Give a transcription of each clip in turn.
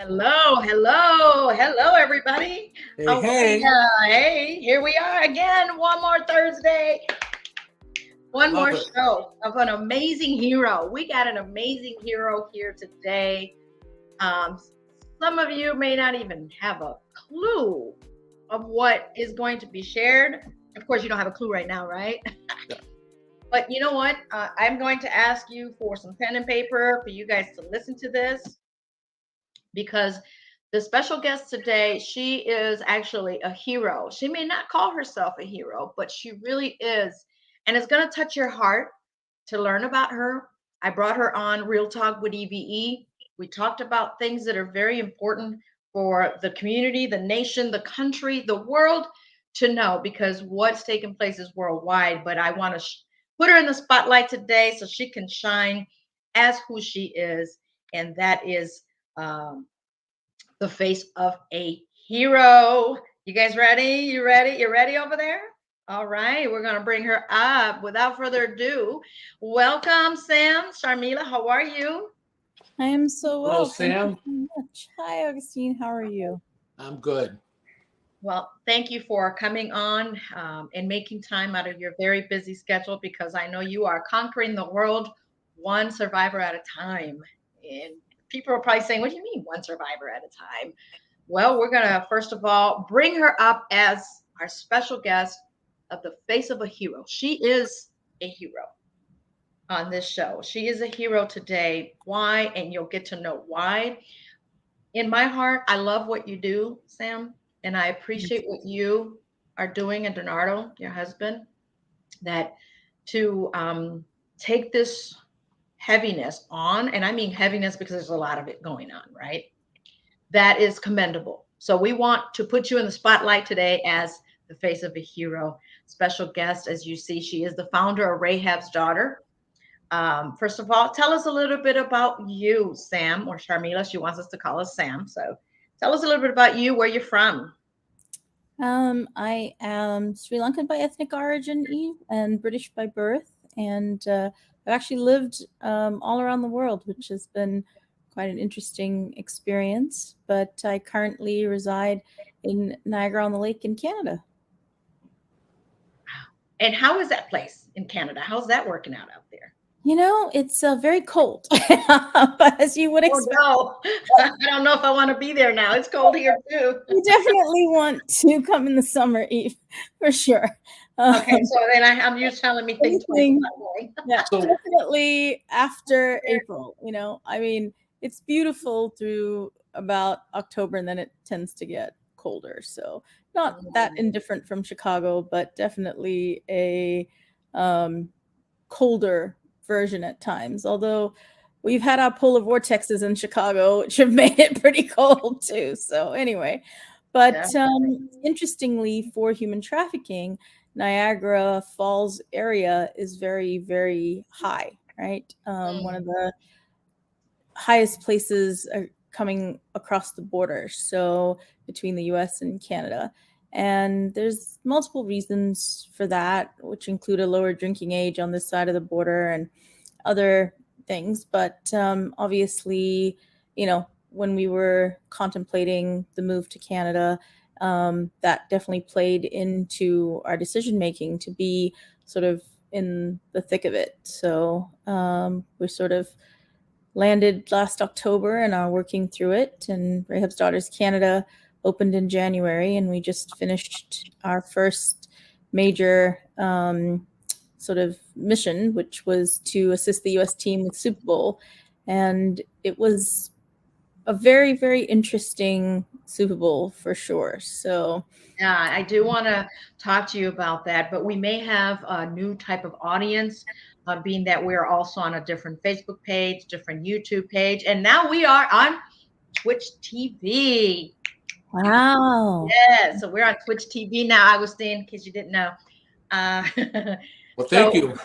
Hello, everybody. Hey, How are hey, ya? Hey, here we are again. One more Thursday, one love more it. show of an amazing hero. We got an amazing hero here today. Um, some of you may not even have a clue of what is going to be shared. Of course, you don't have a clue right now, right? Yeah. But you know what? I'm going to ask you for some pen and paper for you guys to listen to this because the special guest today, she is actually a hero. She may not call herself a hero, but she really is. And it's going to touch your heart to learn about her. I brought her on Real Talk with E.V.E. We talked about things that are very important for the community, the nation, the country, the world to know because what's taking place is worldwide. But I want to put her in the spotlight today so she can shine as who she is. And that is um, the face of a hero. You guys ready? You ready? You ready over there? All right, we're going to bring her up. Without further ado, welcome, Sam. Sharmila, how are you? I am so Hello, well. Thank you Sam. so much. Hi, Augustine. How are you? I'm good. Well, thank you for coming on and making time out of your very busy schedule because I know you are conquering the world one survivor at a time. And people are probably saying, what do you mean one survivor at a time? Well, we're going to, first of all, bring her up as our special guest of the face of a hero. She is a hero on this show. She is a hero today. Why? And you'll get to know why. In my heart, I love what you do, Sam, and I appreciate what you are doing, and Donardo, your husband, that to take this heaviness on, and I mean heaviness because there's a lot of it going on, right? That is commendable. So we want to put you in the spotlight today as the face of a hero. Special guest, as you see, she is the founder of Rahab's Daughter. First of all, tell us a little bit about you, Sam, or Sharmila. She wants us to call us Sam. So tell us a little bit about you, where you're from. I am Sri Lankan by ethnic origin, Eve, and British by birth, and I've actually lived all around the world, which has been quite an interesting experience. But I currently reside in Niagara-on-the-Lake in Canada. And how is that place in Canada? How's that working out there? You know, it's very cold, but as you would Oh expect. no, I don't know if I want to be there now. It's cold here too. You definitely want to come in the summer, Eve, for sure. Okay, so then I'm just telling me think twice Anything, about going. yeah, So, definitely after April. I mean, it's beautiful through about October, and then it tends to get colder. So not that indifferent from Chicago, but definitely a um, colder version at times. Although we've had our polar vortexes in Chicago, which have made it pretty cold too. So anyway, but Definitely. interestingly, for human trafficking, Niagara Falls area is very, very high, right? One Mm. of the highest places coming across the border, so between the US and Canada. And there's multiple reasons for that, which include a lower drinking age on this side of the border and other things. But obviously, when we were contemplating the move to Canada, that definitely played into our decision making to be sort of in the thick of it. So we're sort of landed last October and are working through it. And Rahab's Daughters Canada opened in January, and we just finished our first major sort of mission, which was to assist the U.S. team with Super Bowl. And it was a very, very interesting Super Bowl for sure. So, Yeah, I do want to talk to you about that, but we may have a new type of audience, being that we're also on a different Facebook page, different YouTube page, and now we are on Twitch TV. wow. Yeah, so we're on Twitch TV now, Augustine, in case you didn't know. Uh, well, thank so you.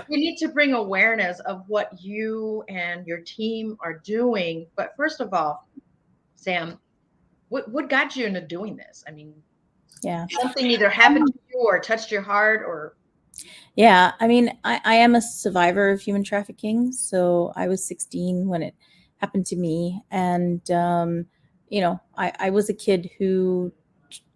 we need to bring awareness of what you and your team are doing. But first of all, Sam, what got you into doing this? I mean, Yeah. something either happened to you or touched your heart or Yeah, I mean, I am a survivor of human trafficking. So I was 16 when it happened to me. And I was a kid who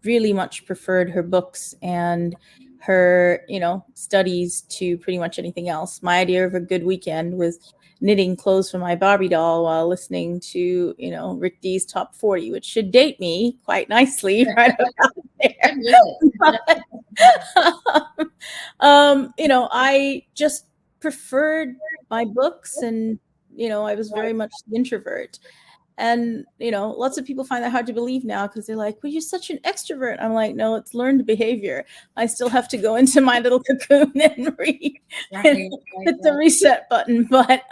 really much preferred her books and her, studies to pretty much anything else. My idea of a good weekend was knitting clothes for my Barbie doll while listening to, Rick D's Top 40, which should date me quite nicely right about there. I just preferred my books, and, I was very much the introvert. And, lots of people find that hard to believe now because they're like, well, you're such an extrovert. I'm like, no, it's learned behavior. I still have to go into my little cocoon and read and hit the reset button. But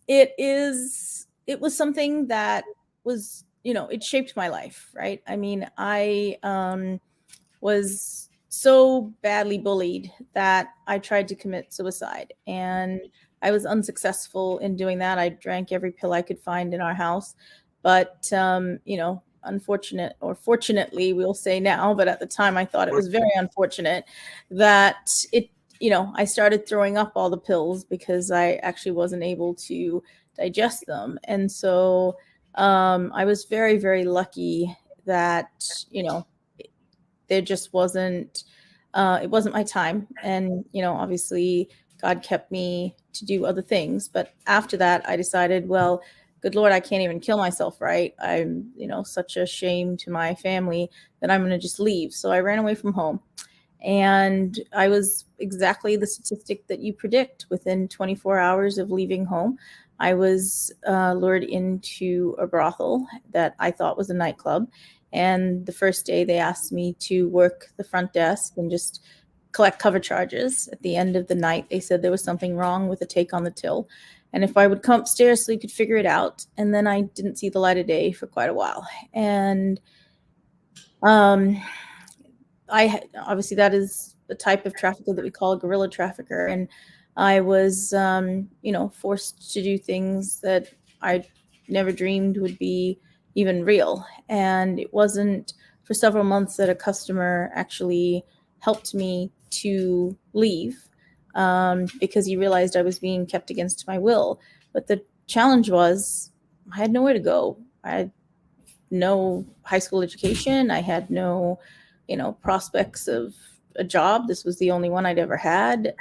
it was something that was, it shaped my life, right? I mean, I was so badly bullied that I tried to commit suicide, and I was unsuccessful in doing that. I drank every pill I could find in our house, but unfortunate, or fortunately we'll say now, but at the time I thought it was very unfortunate that I started throwing up all the pills because I actually wasn't able to digest them. And so I was very, very lucky that there just wasn't it wasn't my time. And obviously God kept me to do other things, but after that I decided, well, good Lord, I can't even kill myself, right? I'm such a shame to my family that I'm going to just leave. So I ran away from home, and I was exactly the statistic that you predict. Within 24 hours of leaving home, I was lured into a brothel that I thought was a nightclub. And the first day they asked me to work the front desk and just collect cover charges. At the end of the night, they said there was something wrong with the take on the till, and if I would come upstairs so we could figure it out. And then I didn't see the light of day for quite a while. And obviously that is the type of trafficker that we call a guerrilla trafficker. And I was, forced to do things that I never dreamed would be even real. And it wasn't for several months that a customer actually helped me to leave, because he realized I was being kept against my will. But the challenge was I had nowhere to go. I had no high school education. I had no, prospects of a job. This was the only one I'd ever had.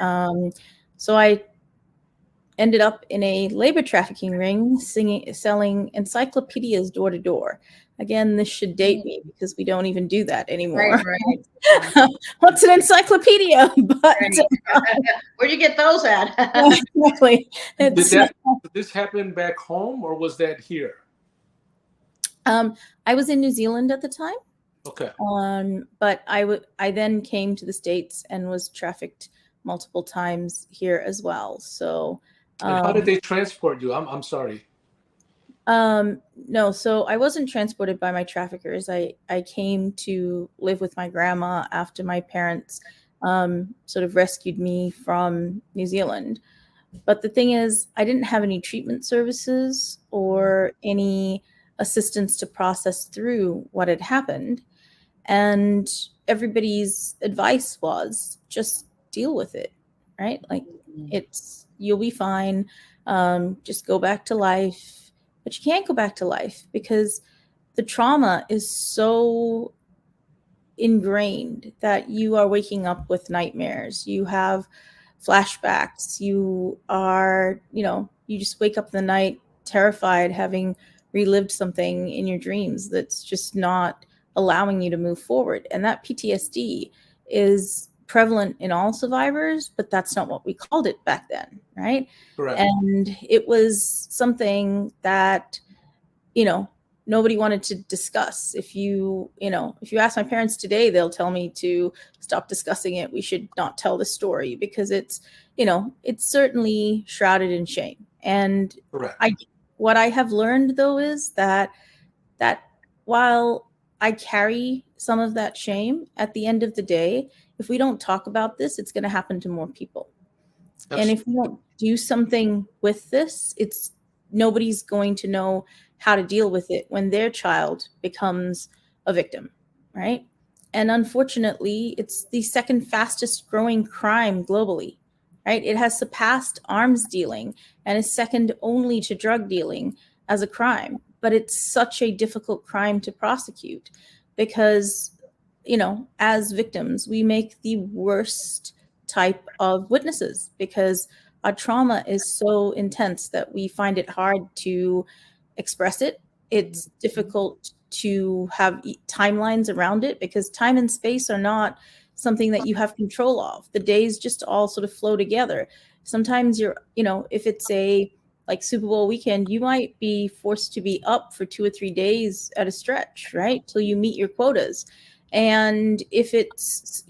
So I ended up in a labor trafficking ring, selling encyclopedias door to door. Again, this should date me because we don't even do that anymore. Right. What's an encyclopedia? But right. Where'd you get those at? Exactly. Did this happen back home, or was that here? I was in New Zealand at the time. Okay. But I then came to the States and was trafficked multiple times here as well. So and how did they transport you? I'm sorry. No, so I wasn't transported by my traffickers. I came to live with my grandma after my parents sort of rescued me from New Zealand. But the thing is, I didn't have any treatment services or any assistance to process through what had happened. And everybody's advice was just deal with it, right? Like, you'll be fine. Just go back to life. But you can't go back to life because the trauma is so ingrained that you are waking up with nightmares. You have flashbacks. You are, you just wake up in the night terrified, having relived something in your dreams that's just not allowing you to move forward. And that PTSD is prevalent in all survivors, but that's not what we called it back then, right? Correct. And it was something that, nobody wanted to discuss. If you ask my parents today, they'll tell me to stop discussing it. We should not tell the story because it's certainly shrouded in shame. And Correct. What I have learned though is that while I carry some of that shame, at the end of the day, if we don't talk about this, it's going to happen to more people. Absolutely. And if we don't do something with this, nobody's going to know how to deal with it when their child becomes a victim, right? And unfortunately, it's the second fastest growing crime globally, right? It has surpassed arms dealing and is second only to drug dealing as a crime. but it's such a difficult crime to prosecute because, as victims, we make the worst type of witnesses because our trauma is so intense that we find it hard to express it. It's difficult to have timelines around it because time and space are not something that you have control of. The days just all sort of flow together. Sometimes if it's a like Super Bowl weekend, you might be forced to be up for 2 or 3 days at a stretch, right? Till you meet your quotas. And if it's,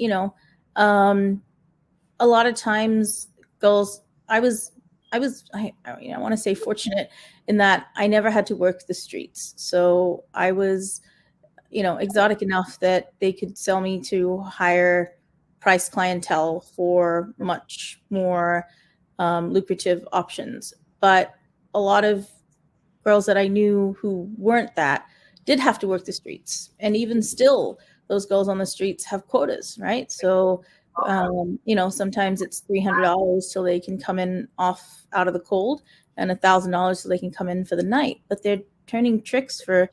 a lot of times girls, I want to say fortunate in that I never had to work the streets. So I was, exotic enough that they could sell me to higher price clientele for much more lucrative options. But a lot of girls that I knew who weren't that did have to work the streets. And even still, those girls on the streets have quotas, right? So, sometimes it's $300 till they can come in out of the cold and $1,000 so they can come in for the night. But they're turning tricks for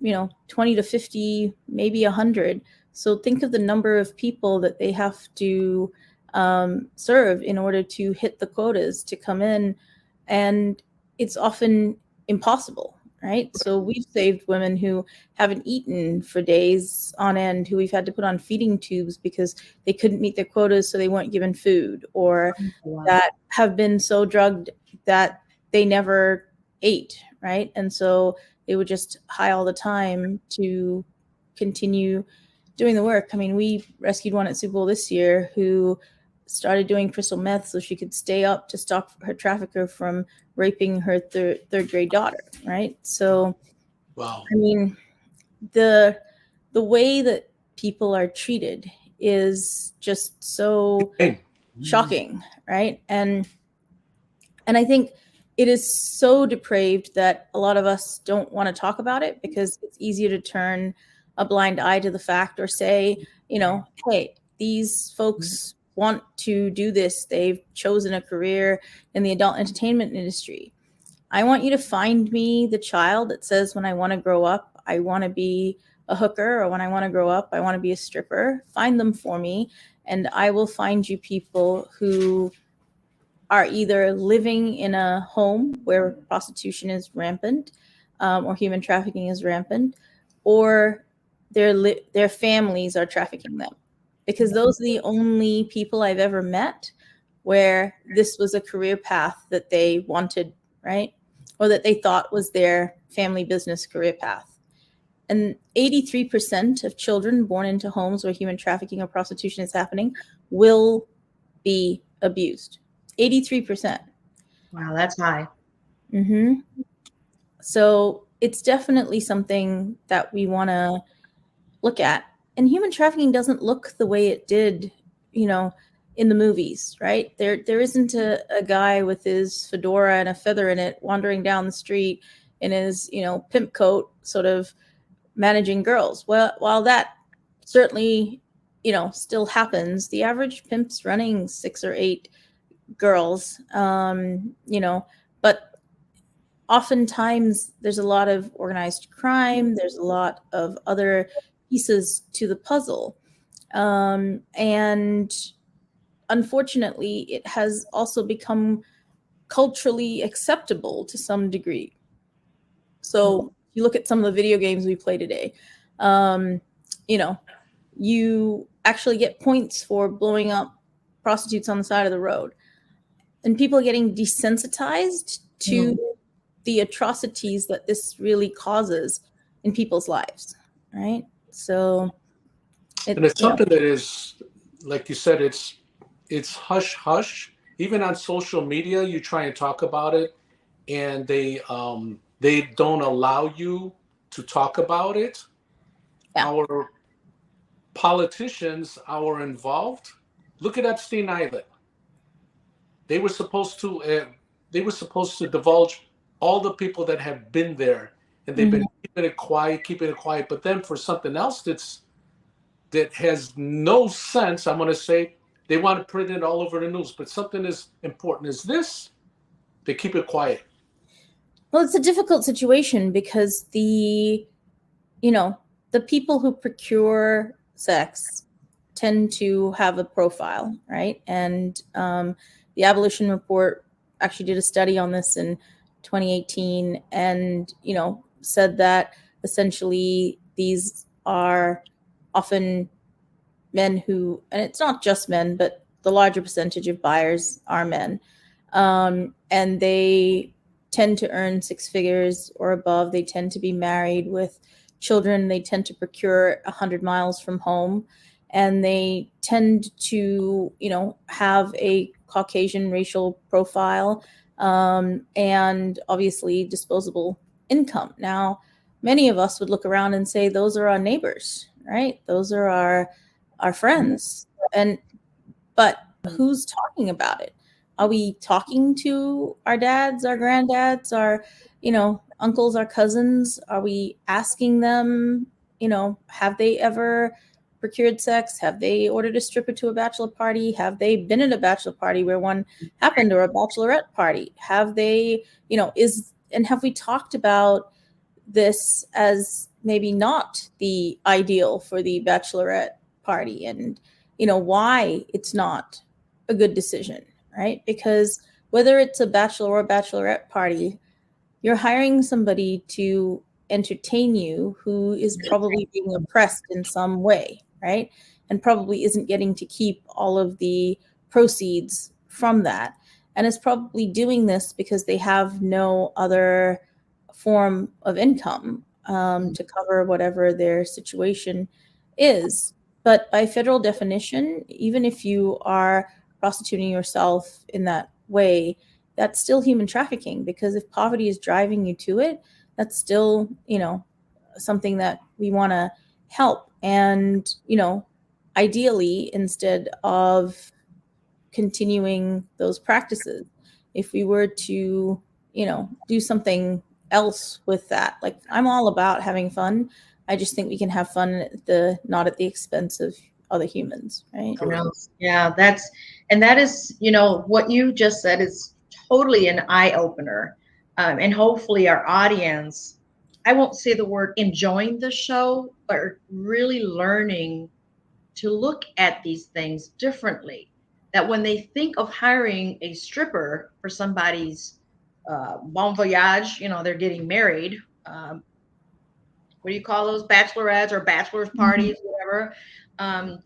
20 to 50, maybe 100. So think of the number of people that they have to serve in order to hit the quotas to come in. And it's often impossible, right? So we've saved women who haven't eaten for days on end, who we've had to put on feeding tubes because they couldn't meet their quotas, so they weren't given food, or that have been so drugged that they never ate, right? And so they would just high all the time to continue doing the work. I mean, we rescued one at Super Bowl this year who started doing crystal meth so she could stay up to stop her trafficker from raping her third grade daughter, right? So, Wow. I mean, the way that people are treated is just so shocking, right? And I think it is so depraved that a lot of us don't want to talk about it because it's easier to turn a blind eye to the fact or say, hey, these folks want to do this. They've chosen a career in the adult entertainment industry. I want you to find me the child that says, when I want to grow up, I want to be a hooker, or when I want to grow up, I want to be a stripper. Find them for me, and I will find you people who are either living in a home where prostitution is rampant, or human trafficking is rampant, or their families are trafficking them. Because those are the only people I've ever met where this was a career path that they wanted, right? Or that they thought was their family business career path. And 83% of children born into homes where human trafficking or prostitution is happening will be abused. 83%. Wow, that's high. Mm-hmm. So it's definitely something that we want to look at. And human trafficking doesn't look the way it did, in the movies, right? There isn't a guy with his fedora and a feather in it wandering down the street in his, pimp coat, sort of managing girls. Well, while that certainly, still happens, the average pimp's running 6 or 8 girls, but oftentimes there's a lot of organized crime. There's a lot of other pieces to the puzzle. And unfortunately, it has also become culturally acceptable to some degree. So you look at some of the video games we play today, you actually get points for blowing up prostitutes on the side of the road. And people are getting desensitized to the atrocities that this really causes in people's lives, right? So it's something that is, like you said, it's hush hush. Even on social media, you try and talk about it, and they don't allow you to talk about it. Yeah. Our politicians are involved. Look at Epstein Island. They were supposed to divulge all the people that have been there, and they've been keeping it quiet. But then for something else that has no sense, I'm going to say, they want to print it all over the news. But something as important as this, they keep it quiet. Well, it's a difficult situation because the people who procure sex tend to have a profile, right? And the Abolition Report actually did a study on this in 2018, and said that essentially these are often men who, and it's not just men, but the larger percentage of buyers are men, and they tend to earn six figures or above. They tend to be married with children. They tend to procure 100 miles from home, and they tend to, have a Caucasian racial profile, and obviously disposable income. Now, many of us would look around and say, those are our neighbors, right? Those are our friends. But who's talking about it? Are we talking to our dads, our granddads, our, uncles, our cousins? Are we asking them, have they ever procured sex? Have they ordered a stripper to a bachelor party? Have they been at a bachelor party where one happened, or a bachelorette party? Have they, have we talked about this as maybe not the ideal for the bachelorette party, and why it's not a good decision, right? Because whether it's a bachelor or bachelorette party, you're hiring somebody to entertain you who is probably being oppressed in some way, right? And probably isn't getting to keep all of the proceeds from that, and is probably doing this because they have no other form of income to cover whatever their situation is. But by federal definition, even if you are prostituting yourself in that way, that's still human trafficking, because if poverty is driving you to it, that's still, something that we want to help. And, ideally, instead of continuing those practices, if we were to, do something else with that, like, I'm all about having fun. I just think we can have fun not at the expense of other humans, right? Yeah, that is, what you just said is totally an eye opener. And hopefully our audience, I won't say the word enjoying the show, but really learning to look at these things differently. That when they think of hiring a stripper for somebody's bon voyage, they're getting married. What do you call those, bachelorettes or bachelor's parties, whatever,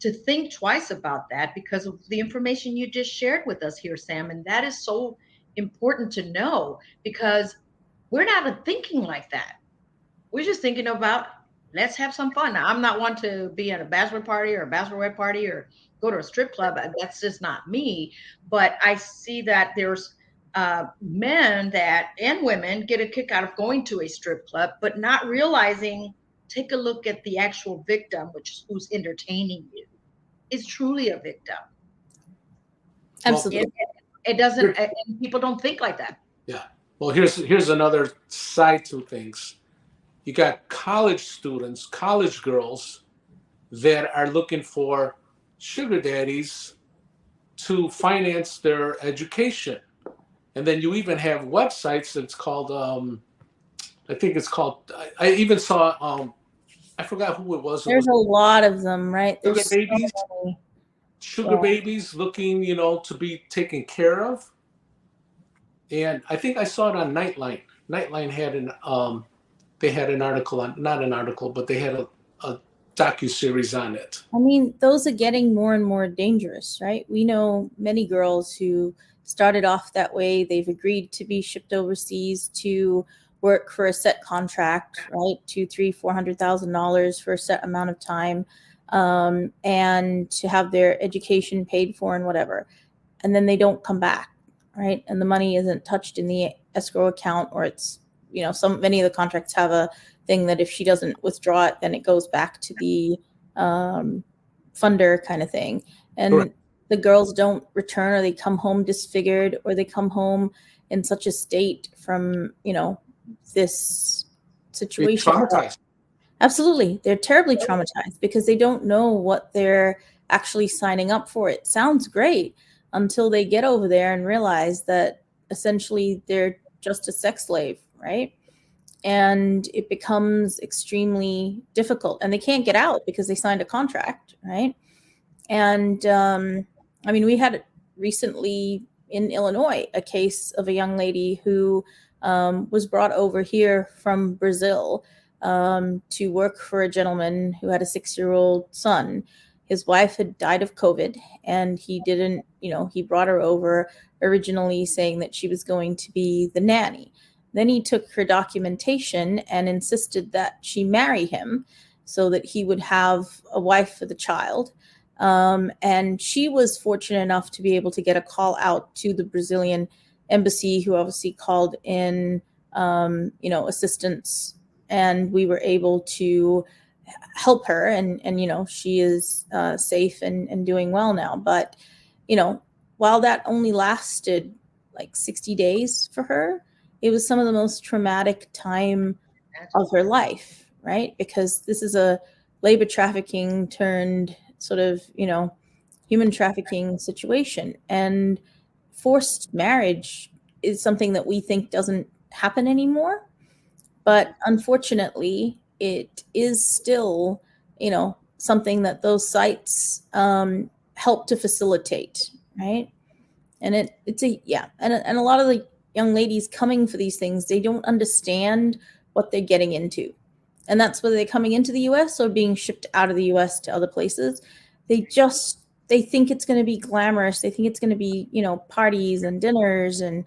to think twice about that, because of the information you just shared with us here, Sam. And that is so important to know, because we're not thinking like that. We're just thinking about, let's have some fun. Now, I'm not one to be at a bachelor party or a bachelorette party or go to a strip club. That's just not me. But I see that there's men and women get a kick out of going to a strip club, but not realizing, take a look at the actual victim, which is who's entertaining you, is truly a victim. Absolutely. It doesn't, and people don't think like that. Yeah. Well, here's another side to things. You got college students, college girls that are looking for sugar daddies to finance their education. And then you even have websites that's called, I think it's called, I even saw, I forgot who it was. There's a lot of them, right? Sugar There's babies, so babies looking, to be taken care of. And I think I saw it on Nightline. Nightline had they had an article on, not an article, but they had a docuseries on it. I mean, those are getting more and more dangerous, right? We know many girls who started off that way. They've agreed to be shipped overseas to work for a set contract, right? $200,000, $300,000, $400,000 for a set amount of time, and to have their education paid for and whatever. And then they don't come back, right? And the money isn't touched in the escrow account, or it's, many of the contracts have a thing that if she doesn't withdraw it, then it goes back to the funder kind of thing. And Correct. The girls don't return, or they come home disfigured, or they come home in such a state from, this situation. Traumatized. Absolutely. They're terribly traumatized because they don't know what they're actually signing up for. It sounds great until they get over there and realize that essentially they're just a sex slave, right? And it becomes extremely difficult, and they can't get out because they signed a contract, right? And I mean, we had recently in Illinois a case of a young lady who was brought over here from Brazil to work for a gentleman who had a 6-year-old son. His wife had died of COVID, and he didn't, he brought her over originally saying that she was going to be the nanny. Then he took her documentation and insisted that she marry him so that he would have a wife for the child. And she was fortunate enough to be able to get a call out to the Brazilian embassy, who obviously called in, assistance, and we were able to help her. And she is safe and doing well now. But, while that only lasted like 60 days for her, it was some of the most traumatic time of her life, right? Because this is a labor trafficking turned sort of, human trafficking situation. And forced marriage is something that we think doesn't happen anymore. But unfortunately, it is still, something that those sites help to facilitate, right? And it's a, yeah. And a lot of the young ladies coming for these things, they don't understand what they're getting into. And that's whether they're coming into the US or being shipped out of the US to other places. They think it's going to be glamorous. They think it's going to be, parties and dinners and,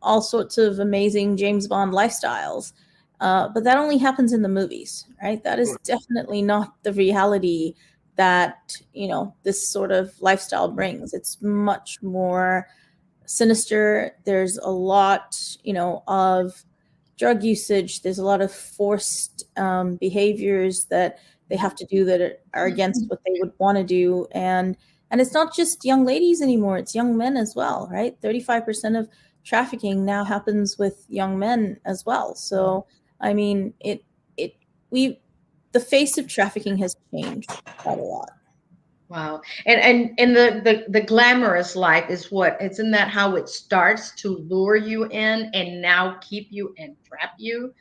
all sorts of amazing James Bond lifestyles. But that only happens in the movies, right? That is definitely not the reality that, this sort of lifestyle brings. It's much more sinister. There's a lot, of drug usage. There's a lot of forced behaviors that they have to do that are against what they would want to do. And it's not just young ladies anymore. It's young men as well, right? 35% of trafficking now happens with young men as well. So, I mean, the face of trafficking has changed quite a lot. Wow. And the glamorous life is what? Isn't that how it starts to lure you in and now keep you and trap you?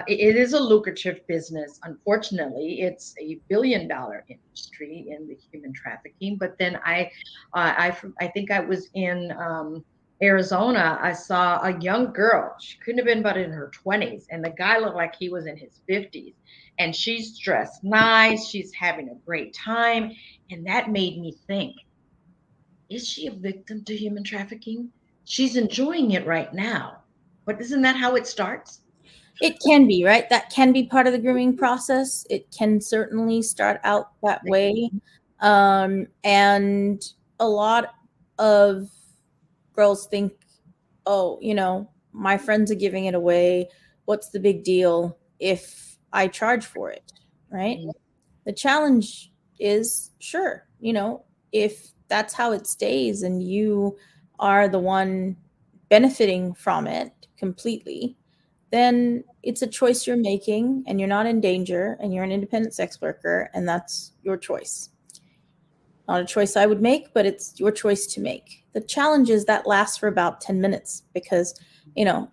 It is a lucrative business. Unfortunately, it's a billion-dollar industry in the human trafficking. But then I think I was in Arizona. I saw a young girl. She couldn't have been but in her 20s, and the guy looked like he was in his 50s. And she's dressed nice. She's having a great time, and that made me think: is she a victim to human trafficking? She's enjoying it right now, but isn't that how it starts? It can be, right? That can be part of the grooming process. It can certainly start out that way. And a lot of girls think, oh, my friends are giving it away. What's the big deal if I charge for it? Right? Mhm. The challenge is, sure, if that's how it stays and you are the one benefiting from it completely, then it's a choice you're making and you're not in danger and you're an independent sex worker, and that's your choice. Not a choice I would make, but it's your choice to make. The challenge is that lasts for about 10 minutes because,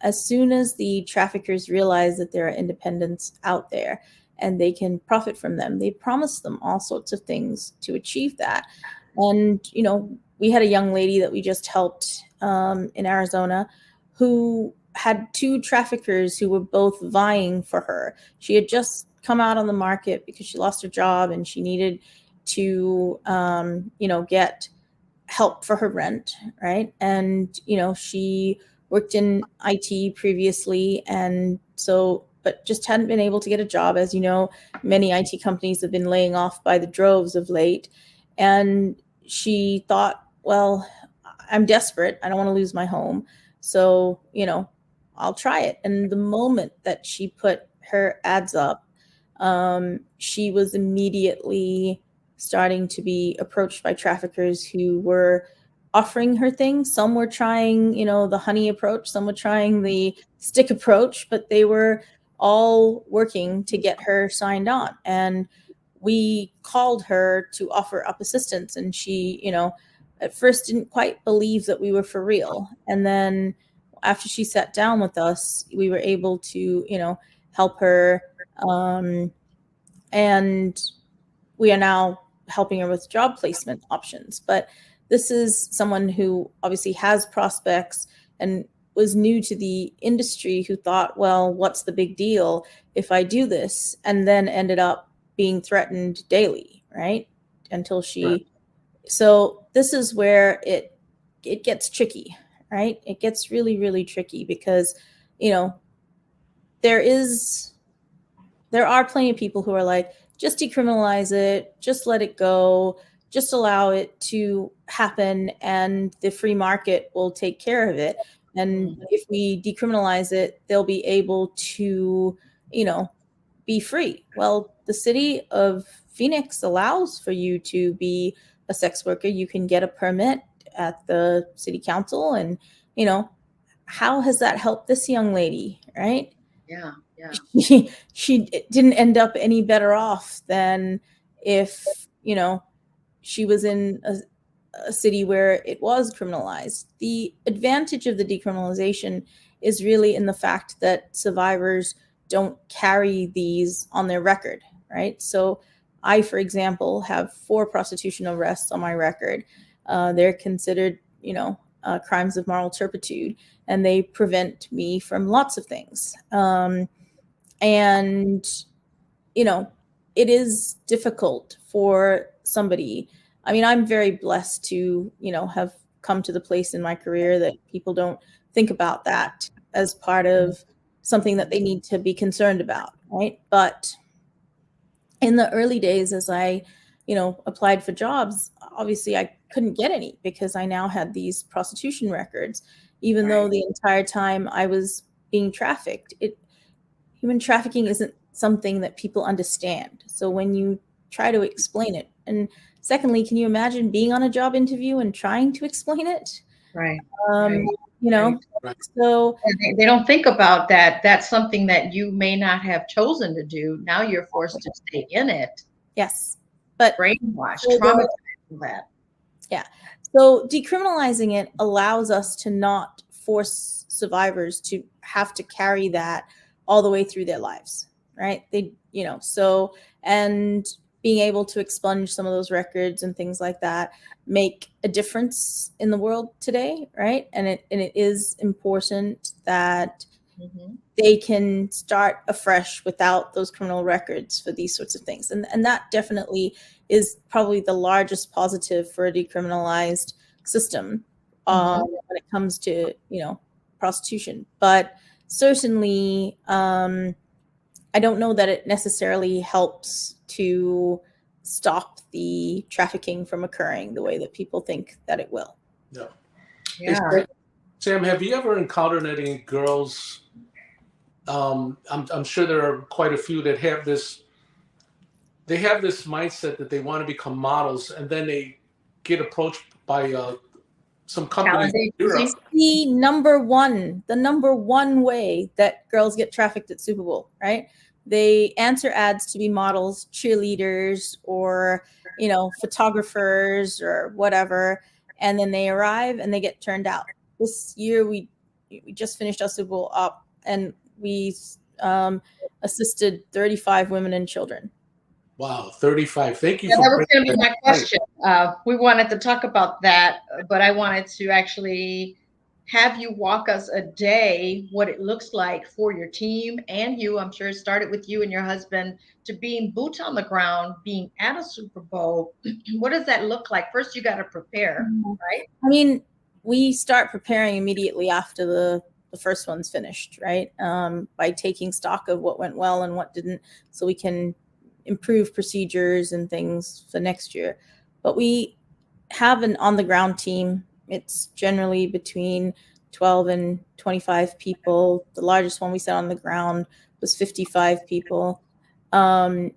as soon as the traffickers realize that there are independents out there and they can profit from them, they promise them all sorts of things to achieve that. And, we had a young lady that we just helped in Arizona who had 2 traffickers who were both vying for her. She had just come out on the market because she lost her job and she needed to get help for her rent, right? And she worked in IT previously, and so but just hadn't been able to get a job. As you know, many IT companies have been laying off by the droves of late. And she thought, well, I'm desperate. I don't want to lose my home. So, I'll try it. And the moment that she put her ads up, she was immediately starting to be approached by traffickers who were offering her things. Some were trying, the honey approach, some were trying the stick approach, but they were all working to get her signed on. And we called her to offer up assistance. And she, at first didn't quite believe that we were for real. And then after she sat down with us, we were able to, help her. And we are now helping her with job placement options. But this is someone who obviously has prospects and was new to the industry, who thought, well, what's the big deal if I do this? And then ended up being threatened daily, right? Until she. Right. So this is where it gets tricky, right? It gets really, really tricky because, there are plenty of people who are like, just decriminalize it, just let it go, just allow it to happen, and the free market will take care of it. And if we decriminalize it, they'll be able to, be free. Well, the city of Phoenix allows for you to be a sex worker. You can get a permit at the city council, and, how has that helped this young lady, right? Yeah. She didn't end up any better off than if, she was in a city where it was criminalized. The advantage of the decriminalization is really in the fact that survivors don't carry these on their record, right? So I, for example, have 4 prostitution arrests on my record. They're considered, crimes of moral turpitude, and they prevent me from lots of things. And, it is difficult for somebody. I mean, I'm very blessed to, have come to the place in my career that people don't think about that as part of something that they need to be concerned about, right? But in the early days, as I, applied for jobs, obviously I couldn't get any because I now had these prostitution records, even though the entire time I was being trafficked. Human trafficking isn't something that people understand. So when you try to explain it, and secondly, can you imagine being on a job interview and trying to explain it? Right. So they don't think about that. That's something that you may not have chosen to do. Now you're forced to stay in it. Yes. But brainwashed, traumatized that. Yeah. So decriminalizing it allows us to not force survivors to have to carry that all the way through their lives, right? And being able to expunge some of those records and things like that make a difference in the world today, right? And it is important that they can start afresh without those criminal records for these sorts of things. And that definitely is probably the largest positive for a decriminalized system when it comes to, prostitution. But certainly, I don't know that it necessarily helps to stop the trafficking from occurring the way that people think that it will. Yeah. Hey, Sam, have you ever encountered any girls? I'm sure there are quite a few that have this. They have this mindset that they want to become models, and then they get approached by some companies. The number one way that girls get trafficked at Super Bowl, right? They answer ads to be models, cheerleaders, or photographers or whatever, and then they arrive and they get turned out. This year we just finished our Super Bowl up, and we assisted 35 women and children. Wow, 35. Thank you for that was going to be my question. We wanted to talk about that, but I wanted to actually have you walk us a day, what it looks like for your team and you. I'm sure it started with you and your husband, to being boots on the ground, being at a Super Bowl. What does that look like? First, you got to prepare, right? I mean, we start preparing immediately after the first one's finished, right? By taking stock of what went well and what didn't, so we can improve procedures and things for next year. But we have an on-the-ground team. It's generally between 12 and 25 people. The largest one we set on the ground was 55 people. And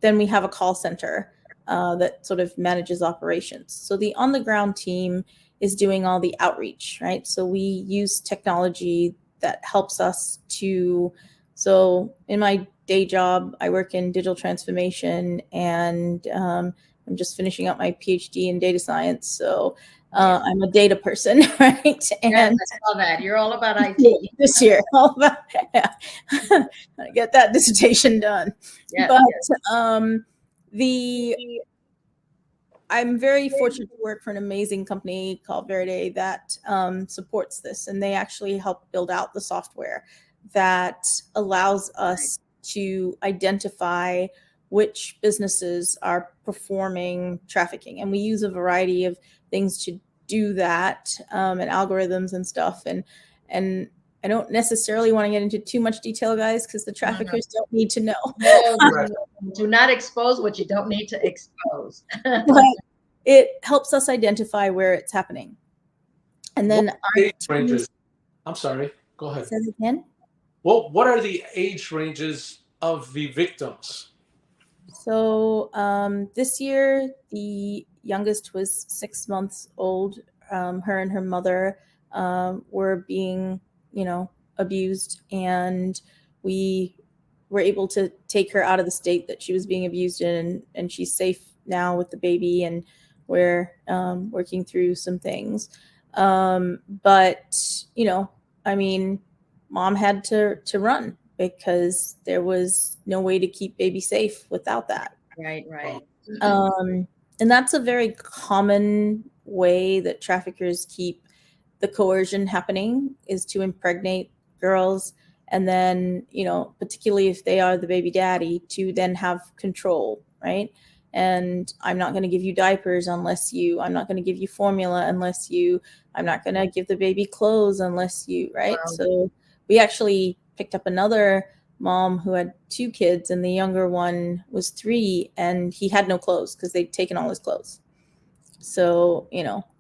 then we have a call center that sort of manages operations. So the on-the-ground team is doing all the outreach, right? So we use technology that helps us to, so in my day job, I work in digital transformation and I'm just finishing up my PhD in data science, so I'm a data person, right? And yes, I saw that. You're all about IT. this year, all about get that dissertation done. Yes, But yes. the I'm very fortunate to work for an amazing company called Verde that supports this, and they actually help build out the software that allows us to identify which businesses are performing trafficking. And we use a variety of things to do that, and algorithms and stuff. And I don't necessarily want to get into too much detail, guys, because the traffickers don't need to know. No, Right. do not expose what you don't need to expose. But it helps us identify where it's happening. And then What age ranges? I'm sorry. Go ahead. say that again. What are the age ranges of the victims? So this year, the youngest was 6 months old. Her and her mother were being, abused, and we were able to take her out of the state that she was being abused in, and she's safe now with the baby, and we're working through some things. But I mean, mom had to run because there was no way to keep baby safe without that. Right, right. And that's a very common way that traffickers keep the coercion happening, is to impregnate girls, and then, particularly if they are the baby daddy, to then have control, right? And I'm not going to give you diapers unless you, I'm not going to give you formula unless you, I'm not going to give the baby clothes unless you, right? Wow. So we actually picked up another mom who had 2 kids, and the younger one was 3, and he had no clothes because they'd taken all his clothes. So,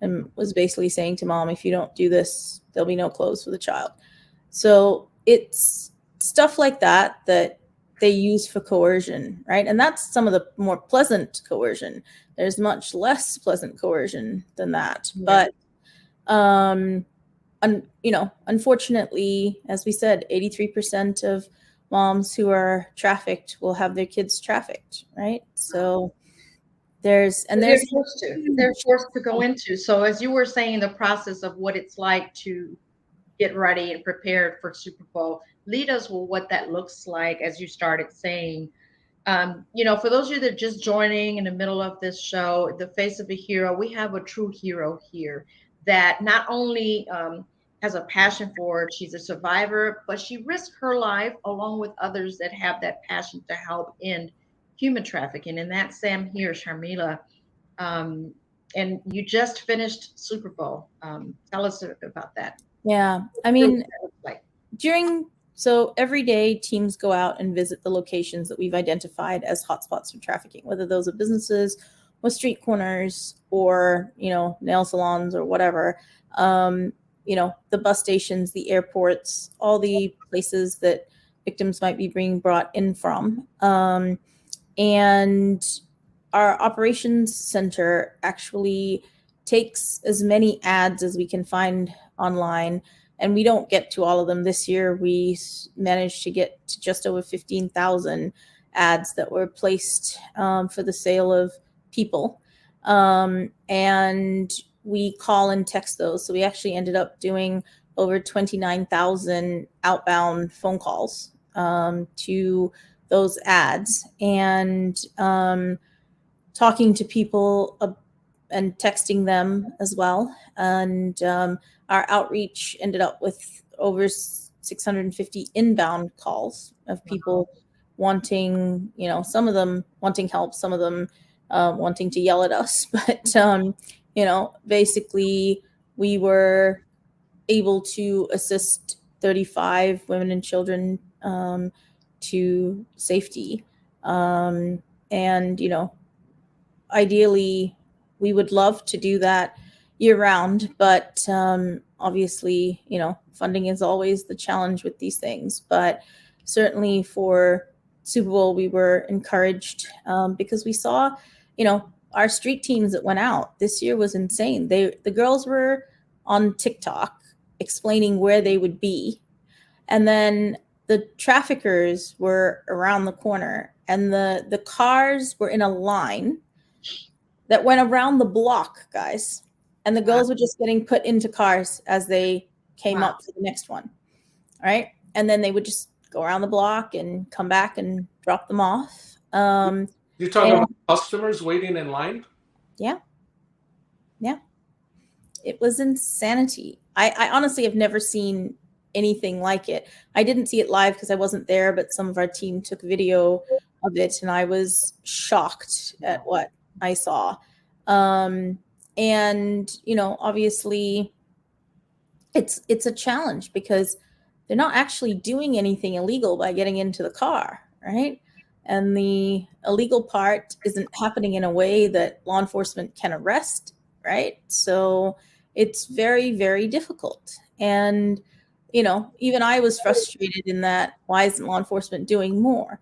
and was basically saying to mom, if you don't do this, there'll be no clothes for the child. So it's stuff like that that they use for coercion, right? And that's some of the more pleasant coercion. There's much less pleasant coercion than that. Yeah. But unfortunately, as we said, 83% of moms who are trafficked will have their kids trafficked, right? So They're there's forced to. They're forced to go into. So as you were saying, the process of what it's like to get ready and prepared for Super Bowl, lead us with what that looks like as you started saying. For those of you that are just joining in the middle of this show, The Face of a Hero, we have a true hero here that not only has a passion for it, she's a survivor, but she risked her life along with others that have that passion to help end human trafficking. And that's Sam here, Sharmila. Um, and you just finished Super Bowl. Tell us about that. Yeah. I mean, Like, so every day teams go out and visit the locations that we've identified as hotspots for trafficking, whether those are businesses or street corners or, nail salons or whatever. The bus stations, the airports, all the places that victims might be being brought in from. And our operations center actually takes as many ads as we can find online, and we don't get to all of them. This year we managed to get to just over 15,000 ads that were placed for the sale of people, and we call and text those. So we actually ended up doing over 29,000 outbound phone calls to those ads, and talking to people and texting them as well. And our outreach ended up with over 650 inbound calls of people wanting, some of them wanting help, some of them wanting to yell at us. But, basically we were able to assist 35 women and children to safety. And, ideally, we would love to do that year round, but obviously, funding is always the challenge with these things. But certainly for Super Bowl, we were encouraged because we saw, our street teams that went out this year was insane. The girls were on TikTok explaining where they would be, and then the traffickers were around the corner, and the cars were in a line that went around the block, guys. And the girls were just getting put into cars as they came up for the next one. All right. And then they would just go around the block and come back and drop them off. You're talking about customers waiting in line? Yeah. Yeah. It was insanity. I honestly have never seen anything like it. I didn't see it live because I wasn't there, but some of our team took video of it, and I was shocked at what I saw. And obviously it's a challenge because they're not actually doing anything illegal by getting into the car, right? And the illegal part isn't happening in a way that law enforcement can arrest, right? So it's very, very difficult. And, even I was frustrated in that, why isn't law enforcement doing more?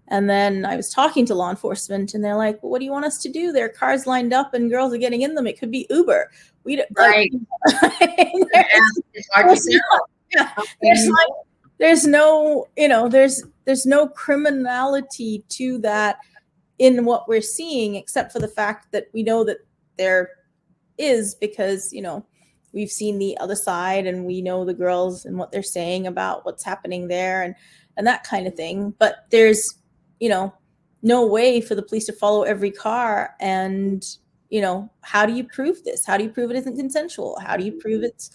And then I was talking to law enforcement and they're like, well, what do you want us to do? There are cars lined up and girls are getting in them. It could be Uber. We don't, right. It's hard to tell. There's no criminality to that in what we're seeing, except for the fact that we know that there is, because we've seen the other side and we know the girls and what they're saying about what's happening there and that kind of thing. But there's no way for the police to follow every car. And how do you prove this? How do you prove it isn't consensual? How do you prove it's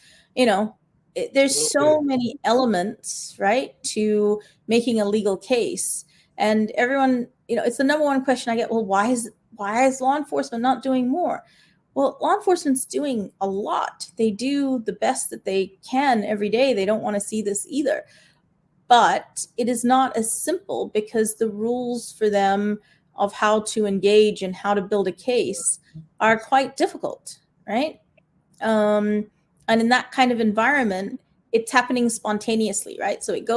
there's so many elements, right, to making a legal case. And everyone, it's the number one question I get. Well, why is law enforcement not doing more? Well, law enforcement's doing a lot. They do the best that they can every day. They don't want to see this either. But it is not as simple because the rules for them of how to engage and how to build a case are quite difficult, right? And in that kind of environment, it's happening spontaneously, right? So it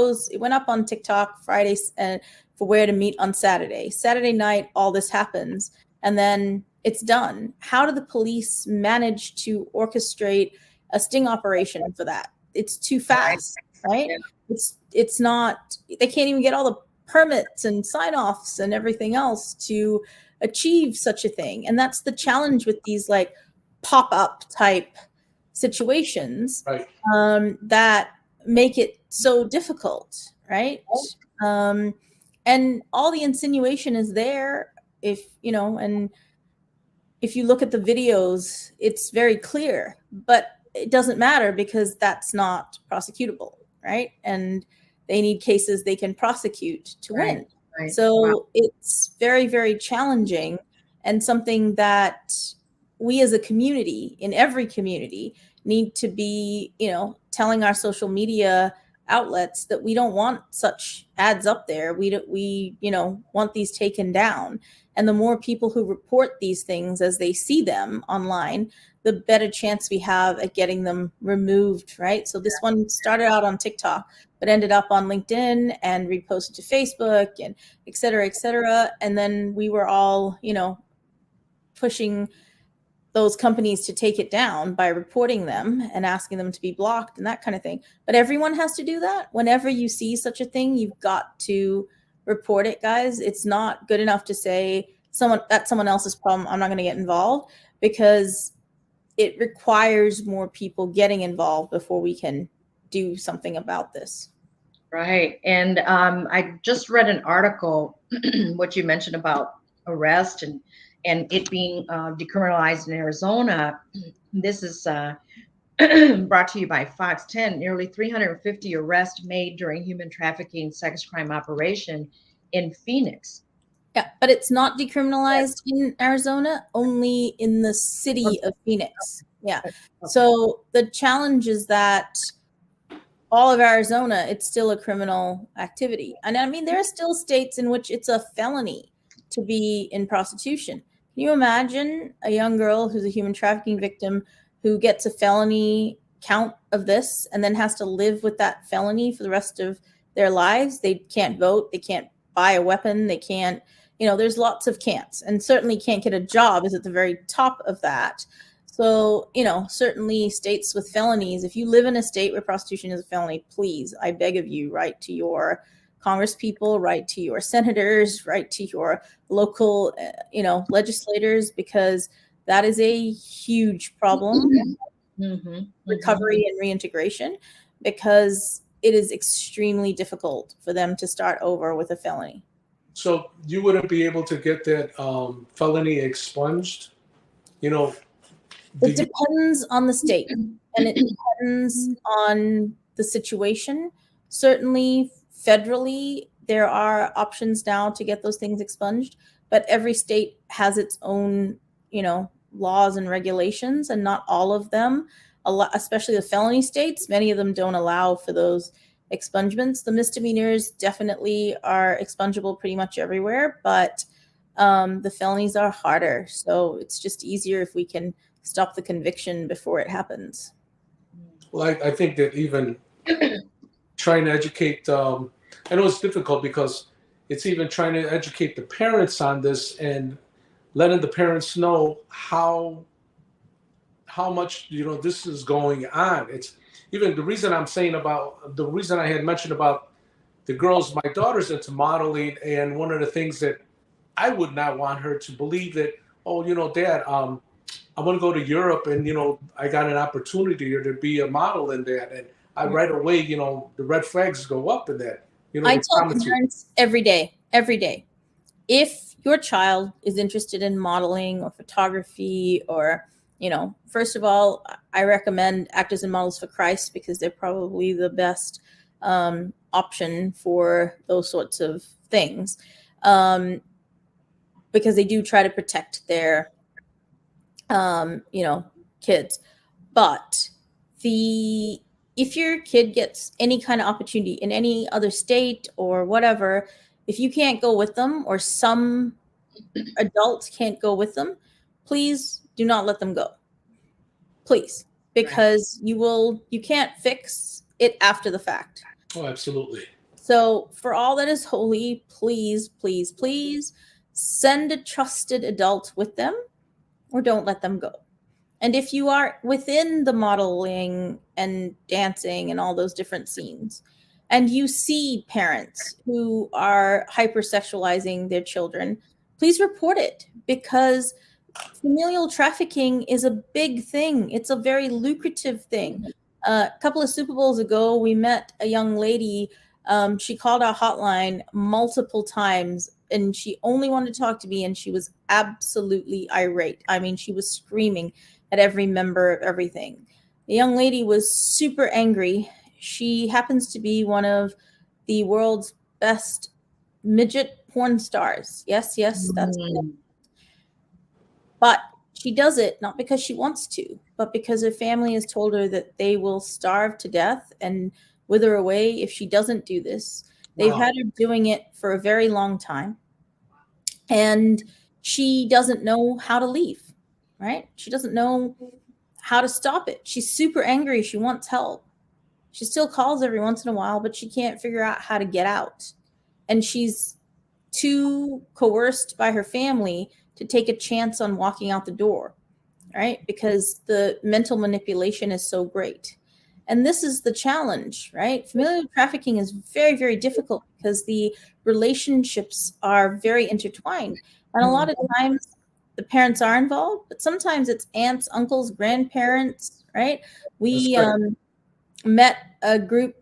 went up on TikTok Friday for where to meet on Saturday. Saturday night, all this happens, and then it's done. How do the police manage to orchestrate a sting operation for that? It's too fast, right? Yeah. It's not, they can't even get all the permits and sign-offs and everything else to achieve such a thing. And that's the challenge with these like pop-up type situations, right, that make it so difficult, right? And all the insinuation is there. And if you look at the videos, it's very clear, but it doesn't matter because that's not prosecutable, right? And they need cases they can prosecute to win. Right. So it's very, very challenging, and something that we as a community, in every community, need to be, telling our social media outlets that we don't want such ads up there. We want these taken down. And the more people who report these things as they see them online, the better chance we have at getting them removed, right? So this one started out on TikTok, but ended up on LinkedIn and reposted to Facebook and et cetera, et cetera. And then we were all, pushing those companies to take it down by reporting them and asking them to be blocked and that kind of thing. But everyone has to do that. Whenever you see such a thing, you've got to report it, guys. It's not good enough to say that's someone else's problem, I'm not going to get involved, because it requires more people getting involved before we can do something about this. Right. And I just read an article, what you mentioned about arrest and it being decriminalized in Arizona. This is brought to you by Fox 10. Nearly 350 arrests made during human trafficking sex crime operation in Phoenix. Yeah, but it's not decriminalized in Arizona, only in the city of Phoenix. Yeah. So the challenge is that all of Arizona, it's still a criminal activity. And I mean, there are still states in which it's a felony to be in prostitution. Can you imagine a young girl who's a human trafficking victim who gets a felony count of this and then has to live with that felony for the rest of their lives? They can't vote. They can't buy a weapon. They can't, there's lots of can'ts, and certainly can't get a job is at the very top of that. So, certainly states with felonies, if you live in a state where prostitution is a felony, please, I beg of you, write to your Congress people, write to your senators, write to your local, legislators, because that is a huge problem, recovery and reintegration, because it is extremely difficult for them to start over with a felony. So you wouldn't be able to get that felony expunged? It depends on the state, and it depends on the situation. Certainly, federally, there are options now to get those things expunged, but every state has its own, laws and regulations, and not all of them, especially the felony states, many of them don't allow for those expungements. The misdemeanors definitely are expungible pretty much everywhere, but the felonies are harder. So it's just easier if we can stop the conviction before it happens. Well, I think that even trying to educate, I know it's difficult because it's even trying to educate the parents on this and letting the parents know how much this is going on. It's even the reason I'm saying about the reason I had mentioned about the girls, my daughter's into modeling, and one of the things that I would not want her to believe that, oh, Dad, I want to go to Europe, and I got an opportunity here to be a model in that, and I right away, the red flags go up in that. I tell parents every day, if your child is interested in modeling or photography, or first of all, I recommend Actors and Models for Christ, because they're probably the best option for those sorts of things, because they do try to protect their kids. But if your kid gets any kind of opportunity in any other state or whatever, if you can't go with them, or some adults can't go with them, please do not let them go. Please, because you can't fix it after the fact. Oh, absolutely. So for all that is holy, please, please, please send a trusted adult with them, or don't let them go. And if you are within the modeling and dancing and all those different scenes, and you see parents who are hypersexualizing their children, please report it, because familial trafficking is a big thing. It's a very lucrative thing. A couple of Super Bowls ago, we met a young lady. She called our hotline multiple times, and she only wanted to talk to me, and she was absolutely irate. I mean, she was screaming at every member of everything. The young lady was super angry. She happens to be one of the world's best midget porn stars. Yes, that's it. But she does it not because she wants to, but because her family has told her that they will starve to death and wither away if she doesn't do this. They've had her doing it for a very long time, and she doesn't know how to leave, right? She doesn't know how to stop it. She's super angry. She wants help. She still calls every once in a while, but she can't figure out how to get out. And she's too coerced by her family to take a chance on walking out the door, right? Because the mental manipulation is so great. And this is the challenge, right? Familial trafficking is very, very difficult because the relationships are very intertwined. And a lot of times the parents are involved, but sometimes it's aunts, uncles, grandparents, right? We met a group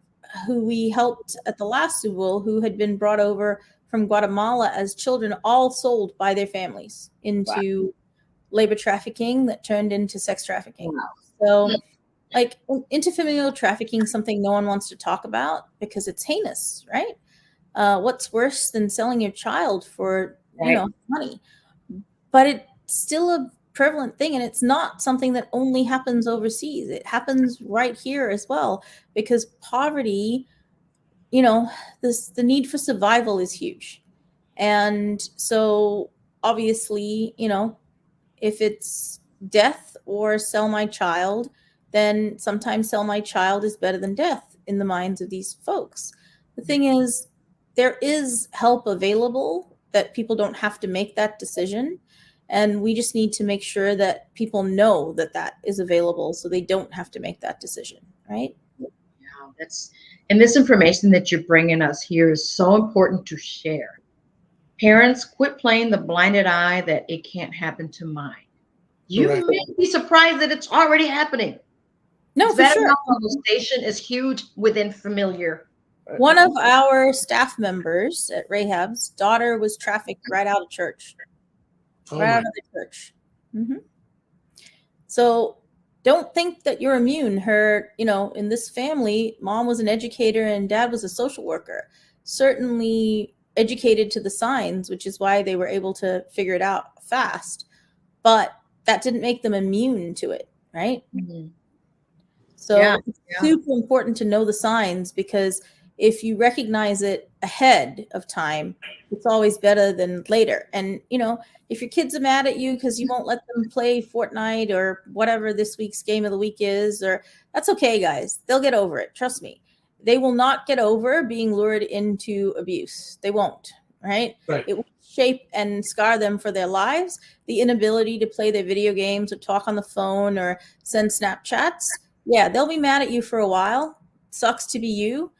who we helped at the last Super Bowl who had been brought over from Guatemala as children, all sold by their families into labor trafficking that turned into sex trafficking. So like interfamilial trafficking is something no one wants to talk about because it's heinous, right? What's worse than selling your child for money? But it's still a prevalent thing, and it's not something that only happens overseas. It happens right here as well, because poverty, the need for survival is huge. And so obviously, if it's death or sell my child, then sometimes sell my child is better than death in the minds of these folks. The thing is, there is help available that people don't have to make that decision. And we just need to make sure that people know that that is available so they don't have to make that decision, right? Yeah, That's and this information that you're bringing us here is so important to share. Parents, quit playing the blinded eye that it can't happen to mine. You Correct. may be surprised that it's already happening. No, It's for better sure. known molestation is huge within familiar. One of our staff members at Rahab's daughter was trafficked right out of church, Oh right out my. of the church. hmm So don't think that you're immune. Her, in this family, mom was an educator and dad was a social worker. Certainly educated to the signs, which is why they were able to figure it out fast. But that didn't make them immune to it, right? Mhm. Yeah, So it's yeah. super important to know the signs, because if you recognize it ahead of time, it's always better than later. And, if your kids are mad at you because you won't let them play Fortnite or whatever this week's game of the week is, or that's okay, guys. They'll get over it. Trust me. They will not get over being lured into abuse. They won't, right? Right. It will shape and scar them for their lives. The inability to play their video games or talk on the phone or send Snapchats, yeah, they'll be mad at you for a while. Sucks to be you,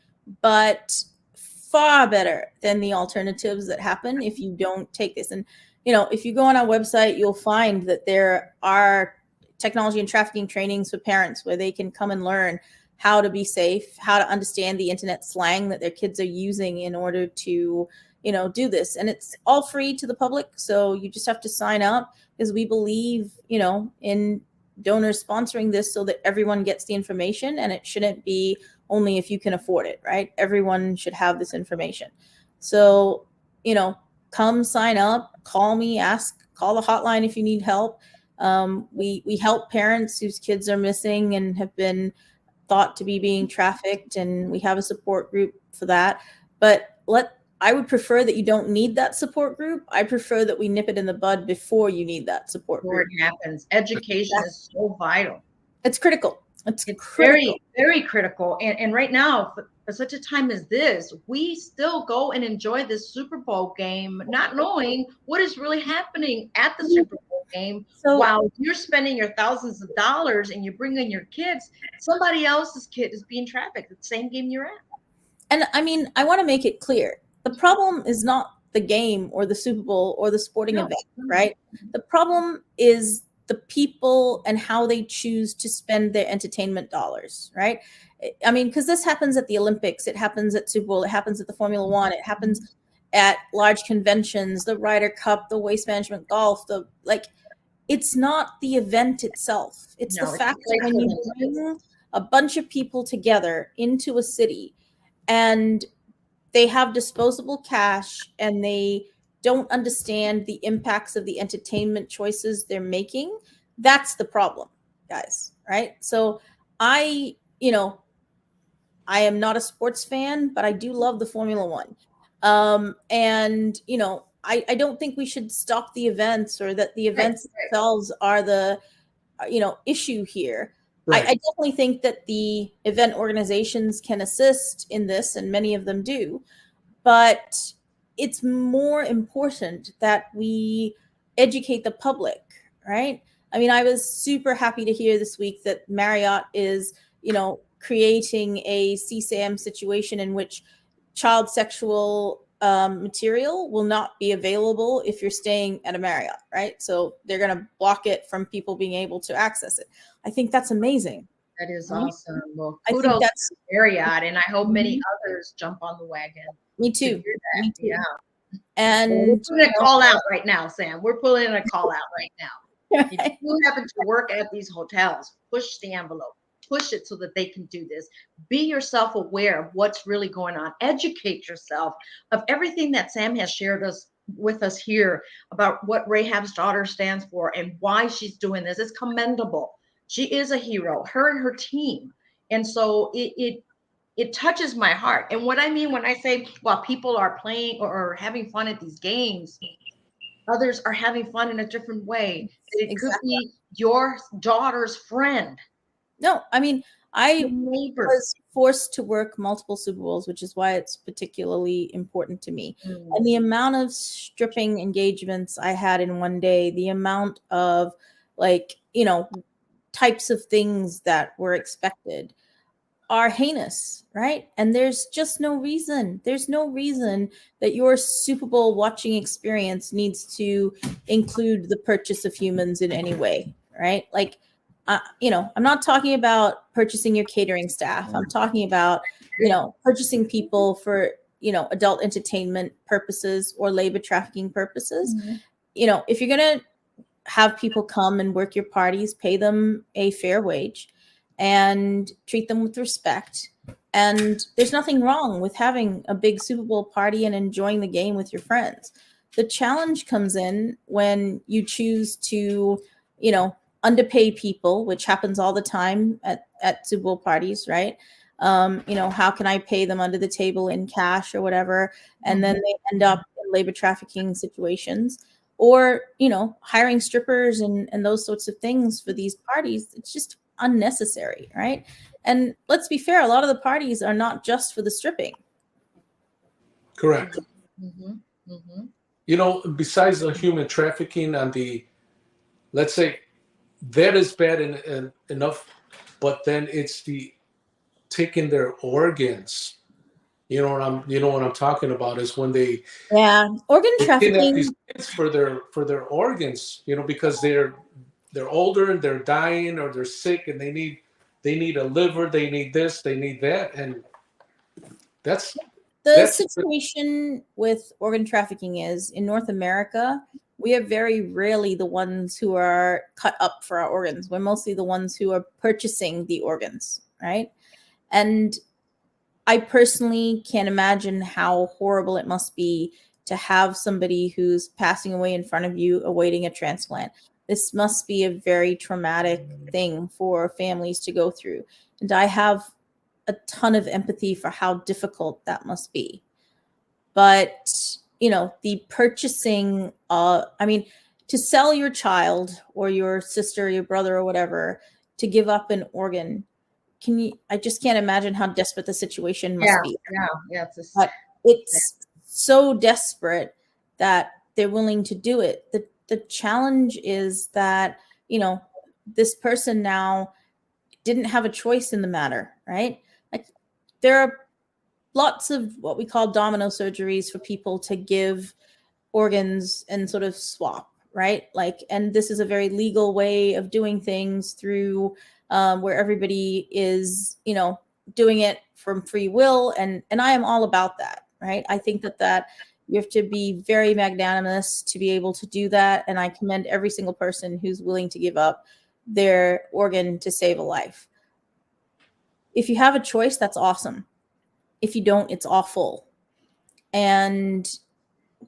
but far better than the alternatives that happen if you don't take this. And, if you go on our website, you'll find that there are technology and trafficking trainings for parents where they can come and learn how to be safe, how to understand the internet slang that their kids are using in order to, do this. And it's all free to the public. So you just have to sign up, because we believe, in donors sponsoring this so that everyone gets the information, and it shouldn't be only if you can afford it, right? Everyone should have this information. So, come sign up, call me, call the hotline if you need help. We help parents whose kids are missing and have been thought to be being trafficked, and we have a support group for that. But I would prefer that you don't need that support group. I prefer that we nip it in the bud before you need that support Before group. it happens. Education is so vital. It's critical. It's It's critical. very, very critical. And right now, for such a time as this, we still go and enjoy this Super Bowl game, not knowing what is really happening at the Super Bowl game. So While you're spending your thousands of dollars and you bring in your kids, somebody else's kid is being trafficked at the same game you're at. And I mean, I want to make it clear. The problem is not the game or the Super Bowl or the sporting No. event, right? The problem is the people and how they choose to spend their entertainment dollars, right? I mean, because this happens at the Olympics, it happens at Super Bowl, it happens at the Formula One, it happens at large conventions, the Ryder Cup, the Waste Management Golf, it's not the event itself. It's No, the it's fact the that when you place bring a bunch of people together into a city and they have disposable cash and they don't understand the impacts of the entertainment choices they're making, that's the problem, guys, right? So I, I am not a sports fan, but I do love the Formula One. And, I don't think we should stop the events, or that the events themselves are the, issue here. Right. I definitely think that the event organizations can assist in this, and many of them do, but it's more important that we educate the public, right? I mean, I was super happy to hear this week that Marriott is, creating a CSAM situation in which child sexual material will not be available if you're staying at a Marriott, right? So they're going to block it from people being able to access it. I think that's amazing. That is Right? awesome. Well, I think kudos that's to Marriott, and I hope many Mhm. others jump on the wagon Me to too. do that. Me too. Yeah. Well, And we're putting a call out right now, Sam. We're pulling in a call out right now. If right? you happen to work at these hotels, push the envelope, push it so that they can do this. Be yourself aware of what's really going on. Educate yourself of everything that Sam has shared with us here about what Rahab's daughter stands for and why she's doing this. It's commendable. She is a hero, her and her team. And so it touches my heart. And what I mean when I say, while people are playing or having fun at these games, others are having fun in a different way. It could Exactly. be your daughter's friend, No, I mean, I your neighbor. was forced to work multiple Super Bowls, which is why it's particularly important to me. Mm. And the amount of stripping engagements I had in one day, the amount of types of things that were expected. are heinous, right? And there's just no reason. There's no reason that your Super Bowl watching experience needs to include the purchase of humans in any way, right? Like, I'm not talking about purchasing your catering staff. I'm talking about, purchasing people for, adult entertainment purposes or labor trafficking purposes. If you're going to have people come and work your parties, pay them a fair wage, and treat them with respect. And there's nothing wrong with having a big Super Bowl party and enjoying the game with your friends. The challenge comes in when you choose to, underpay people, which happens all the time at Super Bowl parties, right? How can I pay them under the table in cash or whatever? And then they end up in labor trafficking situations, or hiring strippers and those sorts of things for these parties. It's just unnecessary, right? And let's be fair, a lot of the parties are not just for the stripping. Correct. Mm-hmm. Besides the human trafficking on the, let's say, that is bad and enough, but then it's the taking their organs. You know what I'm talking about is when they Organ kidnap trafficking. these kids for their organs, because they're older and they're dying or they're sick and they need a liver, they need this, they need that, and that's The situation with organ trafficking is, in North America, we are very rarely the ones who are cut up for our organs. We're mostly the ones who are purchasing the organs, right? And I personally can't imagine how horrible it must be to have somebody who's passing away in front of you awaiting a transplant. This must be a very traumatic thing for families to go through. And I have a ton of empathy for how difficult that must be. But, the purchasing, to sell your child or your sister, your brother, or whatever, to give up an organ, I just can't imagine how desperate the situation must be. Yeah. But it's so desperate that they're willing to do it. The challenge is that, this person now didn't have a choice in the matter, right? Like, there are lots of what we call domino surgeries for people to give organs and sort of swap, right? Like, and this is a very legal way of doing things through where everybody is, doing it from free will. And I am all about that, right? I think that you have to be very magnanimous to be able to do that. And I commend every single person who's willing to give up their organ to save a life. If you have a choice, that's awesome. If you don't, it's awful. And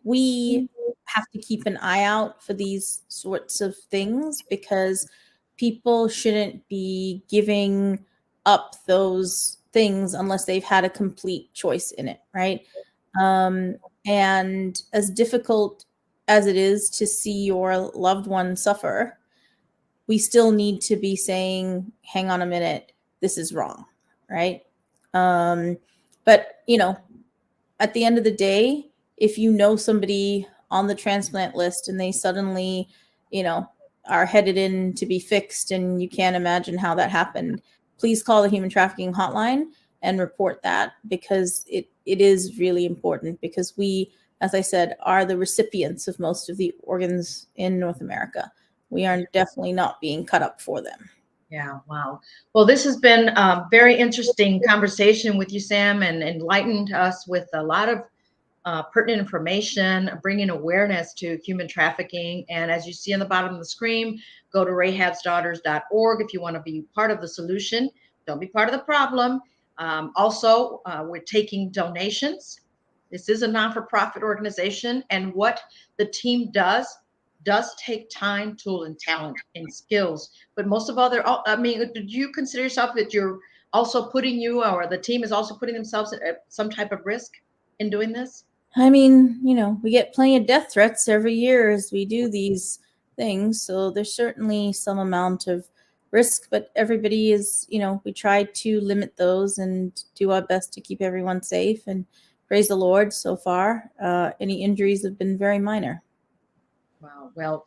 we have to keep an eye out for these sorts of things, because people shouldn't be giving up those things unless they've had a complete choice in it, right? And as difficult as it is to see your loved one suffer, we still need to be saying, hang on a minute, this is wrong, right? But, at the end of the day, if you know somebody on the transplant list and they suddenly, are headed in to be fixed and you can't imagine how that happened, please call the human trafficking hotline and report that, because it is really important, because we, as I said, are the recipients of most of the organs in North America. We are definitely not being cut up for them. Yeah, wow. Well, this has been a very interesting conversation with you, Sam, and enlightened us with a lot of pertinent information, bringing awareness to human trafficking. And as you see on the bottom of the screen, go to rahabsdaughters.org if you want to be part of the solution. Don't be part of the problem. Also, we're taking donations. This is a non-for-profit organization, and what the team does take time, tool, and talent and skills. But most of all, do you consider yourself that you're also or the team is also putting themselves at some type of risk in doing this? I mean, we get plenty of death threats every year as we do these things. So there's certainly some amount of risk, but everybody is, we try to limit those and do our best to keep everyone safe. And praise the Lord, so far, any injuries have been very minor. Wow. Well,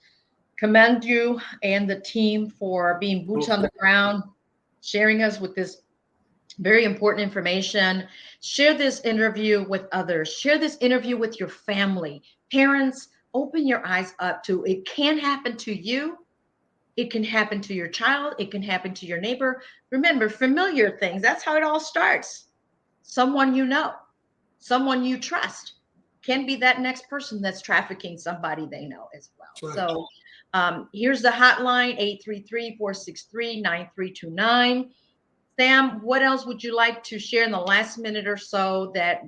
commend you and the team for being boots on the ground, sharing us with this Very important information. Share this interview with others. Share this interview with your family. Parents, open your eyes up to it can happen to you. It can happen to your child. It can happen to your neighbor. Remember, familiar things. That's how it all starts. Someone you know, someone you trust can be that next person that's trafficking somebody they know as well. Right. So here's the hotline 833-463-9329. Sam, what else would you like to share in the last minute or so that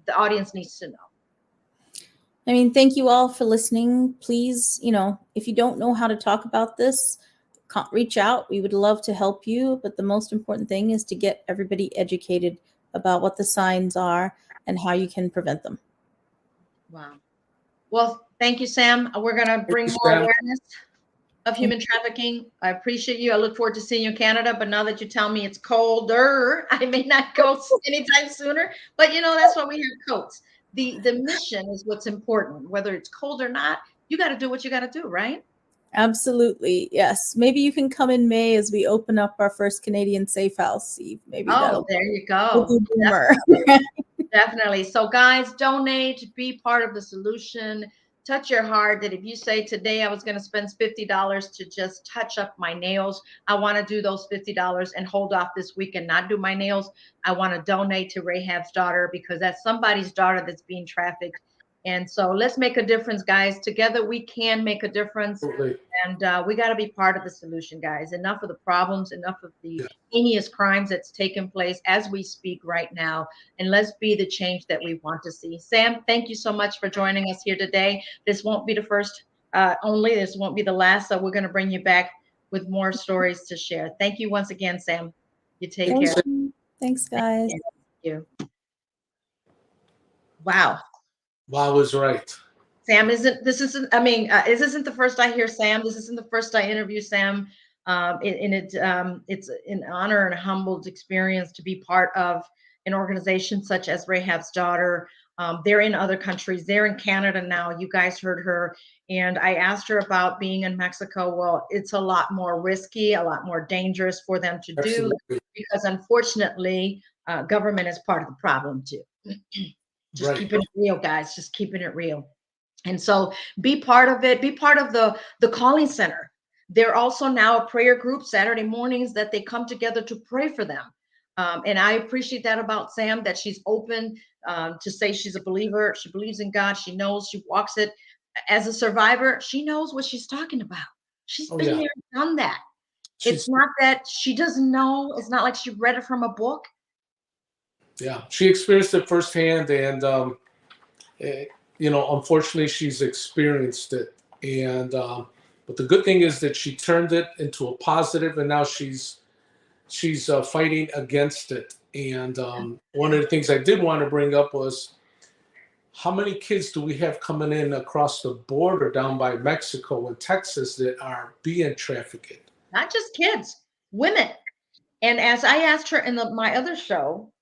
the audience needs to know? I mean, thank you all for listening. Please, if you don't know how to talk about this, reach out. We would love to help you. But the most important thing is to get everybody educated about what the signs are and how you can prevent them. Wow. Well, thank you, Sam. We're going to bring more awareness of human trafficking. I appreciate you. I look forward to seeing you in Canada. But now that you tell me it's colder, I may not go anytime sooner. But that's why we have coats. The mission is what's important. Whether it's cold or not, you got to do what you got to do, right? Absolutely, yes. Maybe you can come in May as we open up our first Canadian safe house. Eve. Maybe there you go. Definitely. So, guys, donate, be part of the solution. Touch your heart that if you say today I was going to spend $50 to just touch up my nails, I want to do those $50 and hold off this week and not do my nails. I want to donate to Rahab's daughter because that's somebody's daughter that's being trafficked. And so let's make a difference, guys. Together we can make a difference. Absolutely. And we got to be part of the solution, guys. Enough of the problems, enough of the heinous crimes that's taking place as we speak right now. And let's be the change that we want to see. Sam, thank you so much for joining us here today. This won't be the first only. This won't be the last. So we're going to bring you back with more stories to share. Thank you once again, Sam. You take care. Thanks, guys. Thank you. Wow. Wow is right. Sam, this isn't the first I hear Sam. This isn't the first I interview Sam. It's an honor and a humbled experience to be part of an organization such as Rahab's daughter. They're in other countries. They're in Canada now. You guys heard her. And I asked her about being in Mexico. Well, it's a lot more risky, a lot more dangerous for them to do because unfortunately, government is part of the problem too. Just keeping it real, guys. Just keeping it real. And so be part of it. Be part of the calling center. They're also now a prayer group Saturday mornings that they come together to pray for them. And I appreciate that about Sam, that she's open to say she's a believer. She believes in God. She knows, she walks it. As a survivor, she knows what she's talking about. She's been there and done that. It's not that she doesn't know. It's not like she read it from a book. Yeah, she experienced it firsthand, and unfortunately, she's experienced it. And but the good thing is that she turned it into a positive, and now she's fighting against it. And one of the things I did want to bring up was how many kids do we have coming in across the border down by Mexico and Texas that are being trafficked? Not just kids, women. And as I asked her in my other show,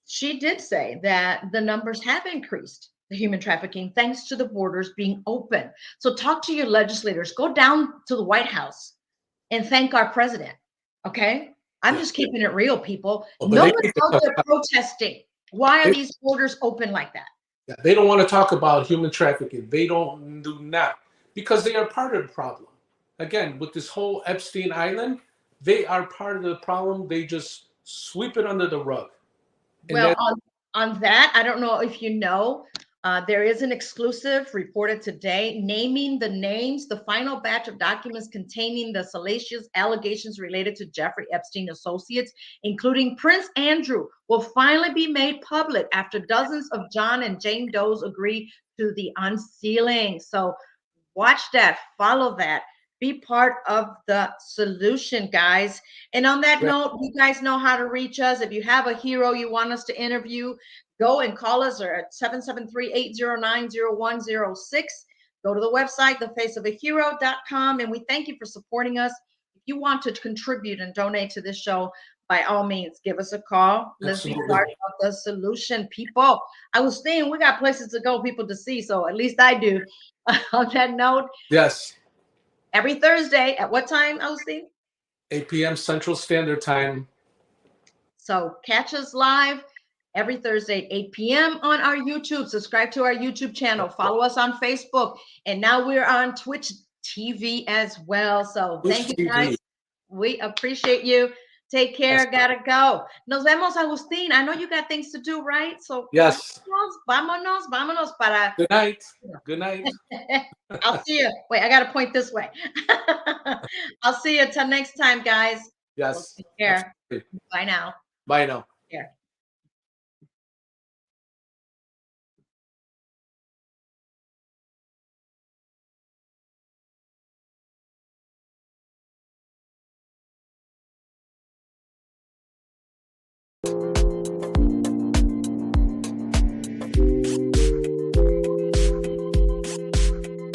she did say that the numbers have increased, the human trafficking, thanks to the borders being open. So talk to your legislators. Go down to the White House and thank our president. Okay? I'm just keeping it real, people. No one's out there protesting. Why are these borders open like that? Yeah, they don't want to talk about human trafficking. They do not, because they are part of the problem. Again, with this whole Epstein Island, they are part of the problem. They just sweep it under the rug. Well, on that, I don't know if you know, there is an exclusive reported today naming the names. The final batch of documents containing the salacious allegations related to Jeffrey Epstein associates, including Prince Andrew, will finally be made public after dozens of John and Jane Does agree to the unsealing. So watch that, follow that. Be part of the solution, guys. And on that note, you guys know how to reach us. If you have a hero you want us to interview, go and call us or at 773-809-0106. Go to the website, thefaceofahero.com, and we thank you for supporting us. If you want to contribute and donate to this show, by all means, give us a call. Let's be part of the solution, people. I was saying we got places to go, people to see, so at least I do. On that note, yes. Every Thursday at what time, Austin? 8 p.m. Central Standard Time. So catch us live every Thursday, 8 p.m. on our YouTube. Subscribe to our YouTube channel. Follow us on Facebook. And now we're on Twitch TV as well. So thank you, guys. We appreciate you. Take care. Gotta go. Nos vemos, Agustin. I know you got things to do, right? So yes. Vámonos para. Good night. Good night. I'll see you. Wait, I got to point this way. I'll see you till next time, guys. Yes. Well, take care. Absolutely. Bye now. Bye now. Yeah.